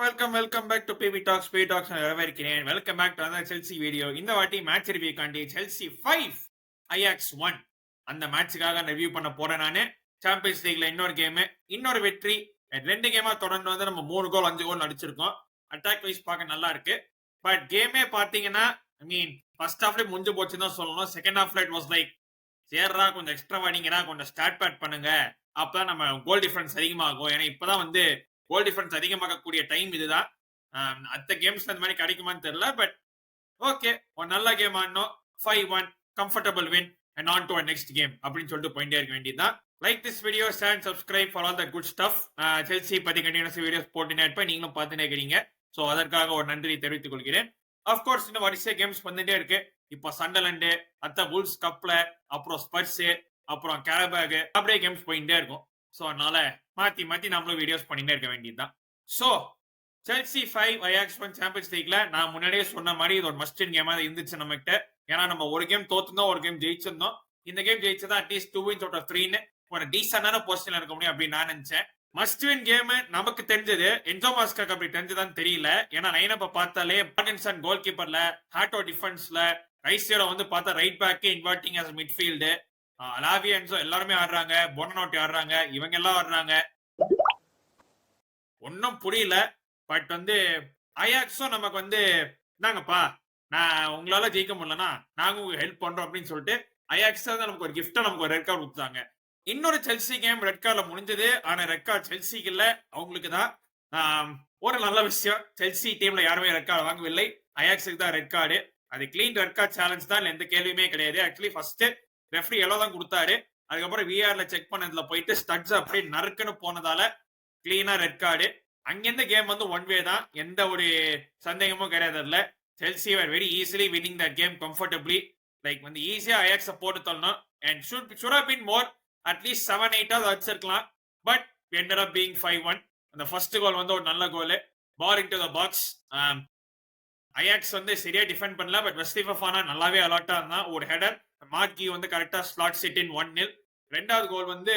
Welcome back to PV talks நான் வரவேற்கிறேன். Welcome back to அந்த செல்சி வீடியோ. இந்த வாட்டி மேட்ச் ரிவ்யூ காண்டி செல்சி 5 ஐயாக்ஸ் 1 அந்த மேட்சுக்காக ரிவ்யூ பண்ண போறேன். நானு சாம்பியன்ஸ் லீக்ல இன்னொரு வெற்றி. ரெண்டு கேமா தொடர்ந்து வந்து நம்ம 3 கோல் 5 கோல் அடிச்சிருக்கோம். அட்டாக் வைஸ் பார்க்க நல்லா இருக்கு. பட் கேமே பாத்தீங்கன்னா ஃபர்ஸ்ட் ஹாஃப்ல முடிஞ்சு போச்சுன்னு தான் சொல்லணும். செகண்ட் ஹாஃப்ல இட் வாஸ் லைக் சேர்றா கொஞ்சம் எக்ஸ்ட்ரா வாடிங்கடா, கொஞ்சம் ஸ்டார்ட் பேட் பண்ணுங்க, அப்பதான் நம்ம கோல் டிஃபரன்ஸ் அதிகமாகும். ஏன்னா இப்பதான் வந்து கோல் டிஃபரன்ஸ் அதிகமாகக்கூடிய டைம் இதுதான். அடுத்த கேம்ஸ்ல அந்த மாதிரி கிடைக்குமான்னு தெரியல. பட் ஓகே, ஒரு நல்ல கேம் ஆடணும். 5-1 comfortable win and on to next game அப்படின்னு சொல்லிட்டு போயிட்டே இருக்க வேண்டியதுதான். Like this video, share, subscribe for all the good stuff. Chelsea பத்தி கண்டினியூஸ் வீடியோஸ் போட்டுனே இருப்பேன், நீங்களும் பார்த்துட்டே இருக்கிறீங்க. ஸோ அதற்காக ஒரு நன்றி தெரிவித்துக் கொள்கிறேன். அப்கோர்ஸ் இன்னும் வரிசை கேம்ஸ் வந்துட்டே இருக்கு. இப்போ சண்டர்லாண்டு, அத்த புல்ஸ் கப்ல, அப்புறம் ஸ்பர்ஸ், அப்புறம் கேரபேக், அப்படியே கேம்ஸ் போயிட்டே இருக்கும். ஸோ அதனால மாத்தி நம்மளும் வீடியோஸ் பண்ணிட்டே இருக்க வேண்டியதுதான். ஸோ செல்சி 5 ஐயாக்ஸ் 1 சாம்பியன்ஸ் லீக்ல நான் முன்னாடியே சொன்ன மாதிரி இது ஒரு மஸ்ட் வின் கேமா இருந்துச்சு நம்ம கிட்ட. ஏன்னா நம்ம ஒரு கேம் தோத்துருந்தோம், ஒரு கேம் ஜெயிச்சிருந்தோம். இந்த game ஜெயிச்சதா at least 2 wins out of 3 ஒரு டீசென்டான பொசிஷன்ல இருக்க முடியும் அப்படின்னு நான் நினைச்சேன். மஸ்ட் வின் கேம் நமக்கு தெரிஞ்சது. என்சோ மாஸ்காக்கு அப்படி தெரிஞ்சதான்னு தெரியல. ஏன்னா லைனப்ப பார்த்தாலே மார்கன்சன் கோல் கீப்பர்ல, ஹாட்டோ டிஃபென்ஸ்ல, ரைசியரோ வந்து பார்த்தா right back inverting as midfield, அலாவியா என்சோ எல்லாருமே ஆடுறாங்க, போனனோட்டி ஆடுறாங்க, இவங்க எல்லாம் ஆடுறாங்க. ஒன்னும் புரியல. பட் வந்து அயாக்ஸும் நமக்கு வந்து இந்தாங்கப்பா, நான் உங்களால ஜெயிக்க முடியலன்னா நாங்க உங்களுக்கு ஹெல்ப் பண்றோம் அப்படின்னு சொல்லிட்டு அயாக்ஸ் நமக்கு ஒரு கிஃப்டா நமக்கு ஒரு ரெட் கார்டு கொடுத்தாங்க. இன்னொரு செல்சி கேம் ரெட் கார்டுல முடிஞ்சது. ஆனா ரெட் கார்டு செல்சிக்கு இல்ல, அவங்களுக்கு தான். ஒரு நல்ல விஷயம், செல்சி டீம்ல யாருமே ரெட் கார்டு வாங்கவில்லை, அயாக்ஸுக்கு தான் ரெட் கார்டு. அது கிளீன் ரெட் கார்டு சேலஞ்ச் தான், எந்த கேள்வியுமே கிடையாது. ஆக்சுவலி ஃபர்ஸ்ட் ரெஃப்ரி எல்லோ தான் கொடுத்தாரு. அதுக்கப்புறம் விஆர்ல செக் பண்ணதுல போயிட்டு ஸ்டட்ஸ் அப்படியே நறுக்குன்னு போனதால கிளீனா ரெட் கார்டு. அங்கிருந்த கேம் வந்து ஒன் வே தான், எந்த ஒரு சந்தேகமும் கிடையாது. இல்ல Chelsea were very easily winning that game comfortably. Like வந்து ஈஸியா அயாக்ஸ போட்டு தள்ளணும். And should have been more, at least 7-8 அடிச்சிருக்கலாம். But ended up being 5-1. அந்த ஃபர்ஸ்ட் கோல் வந்து ஒரு நல்ல கோல், பால் இன்டு தி பாக்ஸ். அயாக்ஸ் வந்து சரியா டிஃபெண்ட் பண்ணல. பட் வெஸ்லி ஃபஃபானா நல்லாவே அலர்ட்டா இருந்தான். ஒரு ஹெடர், மார்க்கி வந்து கரெக்டா ஸ்லாட் செட் இன் 1-0. ரெண்டாவது கோல் வந்து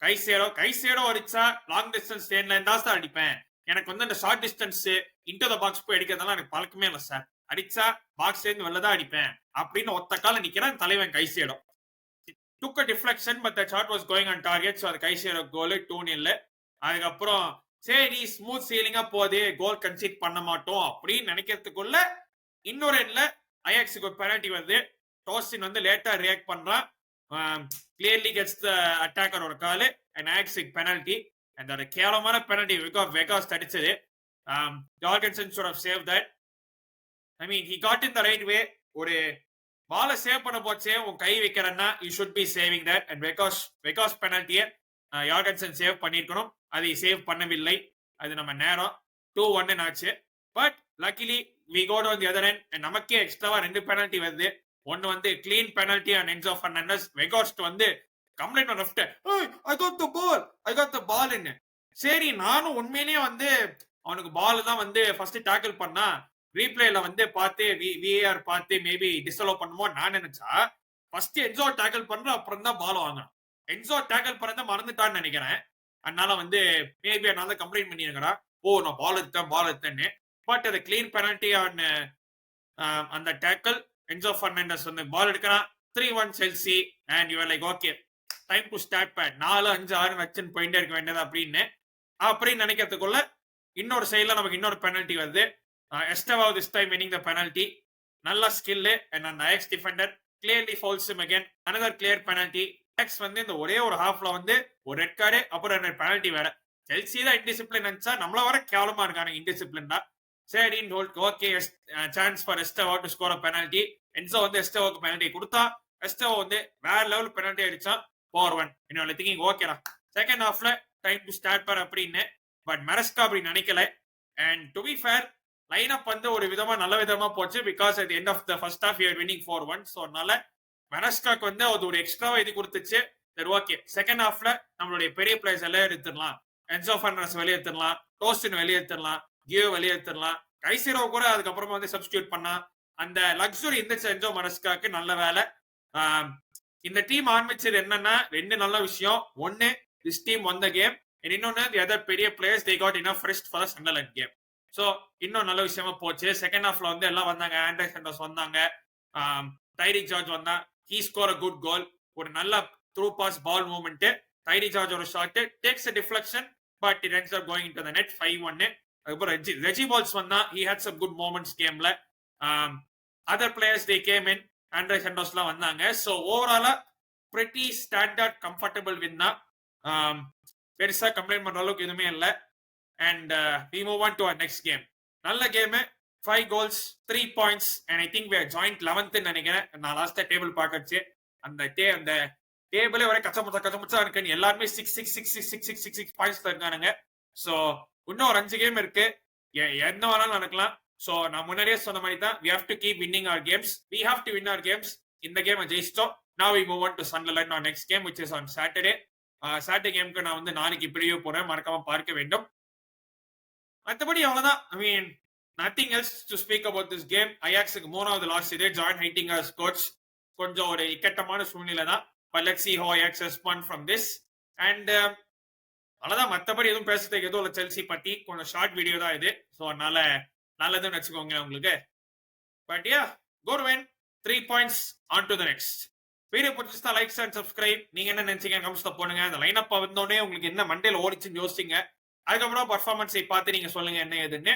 கைசேடோ அடிச்சா லாங் டிஸ்டன்ஸ் லைன்ல இருந்தா தான் அடிப்பேன். எனக்கு வந்து அந்த short distance into the box போய் அடிக்கிறதெல்லாம் எனக்கு பழக்கமே இல்லை சார். அடிச்சா பாக்ஸ் இருந்து வெளில தான் அடிப்பேன் அப்படின்னு ஒத்த கால நிக்கிறான் தலைவன் கைசேடோ. took a deflection but the shot was going on target. so அது கைசேடோ கோல் 2-0. அதுக்கப்புறம் சரி ஸ்மூத் சீலிங்கா போதே, கோல் கன்சீட் பண்ண மாட்டோம் அப்படின்னு நினைக்கிறதுக்குள்ள இன்னொரு எண்ட்ல அயாக்ஸுக்கு ஒரு பெனால்டி வருது. டோசின் வந்து லேட்டா ரியாக்ட் பண்றான். clearly gets the attacker ஒரு கால் and Ajax penalty. and அது கேவலமான penalty வெகாஸ் அடிச்சது. ஜார்கன்சன் should have saved that. I mean he got in the right way. ஒரு பால சேவ் பண்ண போச்சே உன் கை வைக்கிறன்னா you should be saving that. and வெகாஸ் penalty ஜார்கன்சன் சேவ் பண்ணிருக்கணும், அதை சேவ் பண்ணவில்லை. அது நம்ம நேரம் 2-1 ஆச்சு. But luckily we got on the other end. and நமக்கே எக்ஸ்ட்ராவா 2 penalty வருது. ஒன்னு வந்து clean penalty on Enzo Fernandez. வெகாஸ்ட் வந்து கம்ப்ளைண்ட் பண்ண லெஃப்ட், ஐ காட் தி பால் ன்னு. சரி நானும் உண்மையிலேயே வந்து அவனுக்கு பால் தான் வந்து ஃபர்ஸ்ட் டாக்கிள் பண்ணா, ரீப்ளேல வந்து பார்த்து விஏஆர் பார்த்து மேபி டிஸ்அலோ பண்ணுமோ நான் நினைச்சா, ஃபர்ஸ்ட் என்சோ டாக்கிள் பண்ற அப்புறம் தான் பால் வாங்கணும். என்சோ டாக்கிள் பண்ணத மறந்துட்டான்னு நினைக்கிறேன். அதனால வந்து மேபி அதனால கம்ப்ளைண்ட் பண்ணிருக்கா, ஓ நான் பால் எடுத்தேன்னு. பட் அது கிளீன் பெனல்டி ஆன் அந்த டாக்கிள். என்சோ ஃபெர்னாண்டஸ் வந்து பால் எடுக்கிறான். 3-1 Chelsea. And you are like okay, time to start பேட் 4-5-6 வச்சுன்னு போயிட்டே இருக்க வேண்டியது அப்படின்னு நினைக்கிறதுக்குள்ள இன்னொரு சைட்ல நமக்கு இன்னொரு பெனல்டி வருது. Estevao this time winning the penalty. நல்ல ஸ்கில். அண்ட் அந்த Ajax defender clearly fouls him again. Another clear penalty. Ajax வந்து இந்த ஒரே ஒரு ஹாஃப்ல வந்து ஒரு ரெட் கார்டு, அப்புறம் 2 பெனல்டி வேற. செல்சி தான் இன்டிசிப்ளின் நினைச்சா நம்மள வர கேவலமா இருக்காங்க இன்டிசிப்ளின் தான். சரி okay, chance for Estevao to score a penalty. Enzo வந்து எஸ்டவாக்கு பெனல்டி கொடுத்தா, எஸ்டவா வந்து வேற லெவல் பெனல்டி அடிச்சான் 4-1. என்னோட திங்கிங் ஓகேடா, செகண்ட் ஹாஃப்ல டைம் டு ஸ்டார்ட் பார் அப்படின்னு. பட் மெரஸ்கா அப்படி நினைக்கல. And to be fair line up வந்து ஒரு விதமா நல்ல விதமா போச்சு. Because at end of the first half you are winning 4-1. So அதனால மெரஸ்காக்கு வந்து அது ஒரு எக்ஸ்ட்ராவா இது கொடுத்துச்சு. சரி ஓகே, செகண்ட் ஹாஃப்ல நம்மளுடைய பெரிய பிளேயர்ஸ் எல்லாம் எடுத்துடலாம். என்சோ ஃபெர்னாண்டஸ் வெளியேற்றலாம், டோஸ்டின் வெளியேற்றலாம், கியோ வெளியேற்றலாம், கைசிரோ கூட அதுக்கப்புறமா வந்து சப்ஸ்டியூட் பண்ணா. அந்த லக்ஸுரி இருந்துச்சு என்சோ மரஸ்காக்கு. நல்ல வேலை. இந்த டீம் ஆரம்பிச்சது என்னன்னா 2 நல்ல விஷயம். ஒன்னு, this team won the game. and இன்னொன்னு the other பெரிய players they got enough rest for the Sunderland game. So இன்னும் நல்ல விஷயமா போச்சு. செகண்ட் ஹாஃப்ல வந்து எல்லாம் வந்தாங்க. ஆண்ட்ரே சென்டோஸ் வந்தாங்க. டைரிக் ஜார்ஜ் வந்தா. He score a good goal. ஒரு நல்ல through pass ball movement. Tyrique George ஒரு shot takes a deflection but it ends up going into the net 5-1. அதுக்கப்புறம் ரெஜி பால்ஸ் வந்தா. He had some good moments கேம்ல. Other players they came in. Andrey சென்டோஸ்லாம் வந்தாங்க. So ஓவராலா pretty standard comfortable win தான். பெருசா complaint பண்ற அளவுக்கு எதுவுமே இல்லை. And we move on to our next game. நல்ல game. 5 goals 3 points and I think we are joint 11th நினைக்கிறேன். நான் லாஸ்டா டேபிள் பார்க்கச்சு. அந்த டேபிளே ஒரே கச்சமுச்சா இருக்கு. எல்லாருமே 6 பாயிண்ட்ஸ் இருக்கானுங்க. சோ இன்னும் ஒரு 5 கேம் இருக்கு. என்ன வேணாலும் நடக்கலாம். சோ நான் முன்னாடியே சொன்ன மாதிரி தான் we have to keep winning our games. We have to win our games. இந்த கேமை ஜெயிச்சிட்டோம். Now we move on to Sunderland on next game which is on Saturday. Saturday கேமுக்கு நான் வந்து நாளைக்கு ப்ரிவியூ போறேன். மறக்காம பார்க்க வேண்டும். மற்றபடி அவ்வளவுதான். I mean nothing else to speak about this game. அயாக்ஸுக்கு 3வது லாஸ் இது. John Heitinga as coach. கொஞ்சம் ஒரு இக்கட்டமான சூழ்நிலை தான். But let's see how Ajax respond from this. And அவ்வளவுதான். மற்றபடி எதுவும் பேசுறதுக்கு எதுவும் இல்லை. செல்சி பத்தி கொஞ்சம் ஷார்ட் வீடியோ தான் இது. ஸோ அதனால நல்லதுன்னு வச்சுக்கோங்க உங்களுக்கு. But yeah good win 3 points on to the next. Video பிடிச்சிருந்தா லைக்ஸ் அண்ட் சப்ஸ்கிரைப். நீங்க என்ன நினைச்சீங்க கமெண்ட்ஸ்ல போடுங்க. அந்த லைன் அப் வந்தோடனே உங்களுக்கு என்ன மண்டேல ஓடிச்சுன்னு யோசிச்சிங்க. அதுக்கப்புறம் பர்ஃபார்மன்ஸை பார்த்து நீங்க சொல்லுங்க என்ன ஏதுன்னு.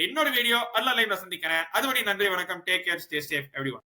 இன்னொரு வீடியோ அல்ல லைவ்ல சந்திக்கிறேன். அதுவரை நன்றி, வணக்கம். Take care, stay safe everyone.